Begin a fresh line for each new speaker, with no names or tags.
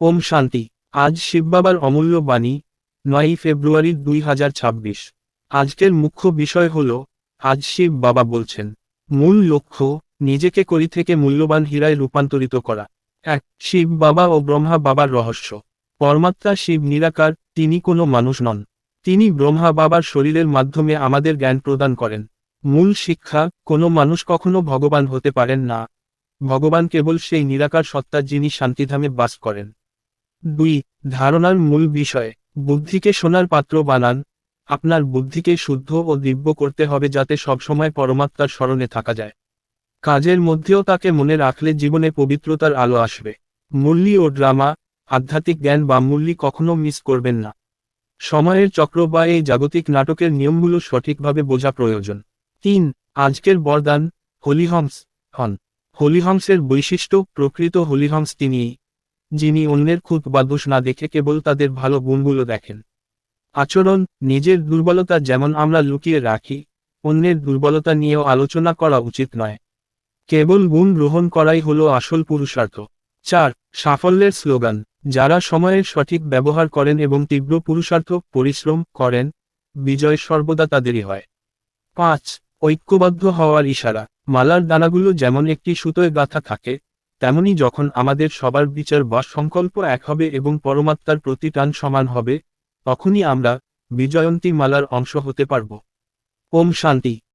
ওম শান্তি। আজ শিববাবার অমূল্য বাণী, ৯ই ফেব্রুয়ারি ২০২৬। আজকের মুখ্য বিষয় হল, আজ শিব বাবা বলছেন, মূল লক্ষ্য, নিজেকে করি থেকে মূল্যবান হীরায় রূপান্তরিত করা। এক, শিব বাবা ও ব্রহ্মা বাবার রহস্য। পরমাত্মা শিব নিরাকার, তিনি কোনো মানুষ নন। তিনি ব্রহ্মা বাবার শরীরের মাধ্যমে আমাদের জ্ঞান প্রদান করেন। মূল শিক্ষা, কোনো মানুষ কখনো ভগবান হতে পারেন না। ভগবান কেবল সেই নিরাকার সত্তা যিনি শান্তিধামে বাস করেন। ২. ধারণার মূল বিষয়, বুদ্ধিকে সোনার পাত্র বানান। আপনার বুদ্ধিকে শুদ্ধ ও দিব্য করতে হবে যাতে সবসময় পরমাত্মার স্মরণে থাকা যায়। কাজের মধ্যেও তাকে মনে রাখলে জীবনে পবিত্রতার আলো আসবে। মুরলি ও ড্রামা, আধ্যাত্মিক জ্ঞান বা মুরলি কখনো মিস করবেন না। সময়ের চক্র বা এই জাগতিক নাটকের নিয়মগুলো সঠিকভাবে বোঝা প্রয়োজন। ৩. আজকের বরদান, হলিহংস হন। হলিহংসের বৈশিষ্ট্য, প্রকৃত হলিহংস তিনিই, যিনি অন্যের খুঁত বা দোষ না দেখে কেবল তাদের ভালো গুণগুলো দেখেন। আচরণ, নিজের দুর্বলতা যেমন আমরা লুকিয়ে রাখি, অন্যের দুর্বলতা নিয়েও আলোচনা করা উচিত নয়। কেবল গুণ গ্রহণ করাই হলো আসল পুরুষার্থ। ৪. সাফল্যের স্লোগান, যারা সময়ের সঠিক ব্যবহার করেন এবং তীব্র পুরুষার্থ পরিশ্রম করেন, বিজয় সর্বদা তাদেরই হয়। ৫. ঐক্যবদ্ধ হওয়ার ইশারা, মালার দানাগুলো যেমন একটি সুতোয় গাঁথা থাকে, তেমনি যখন আমাদের সবার বিচার বা সংকল্প এক হবে এবং পরমাত্মার প্রতি টান সমান হবে, তখনই আমরা বিজয়ন্তী মালার অংশ হতে পারব। ওম শান্তি।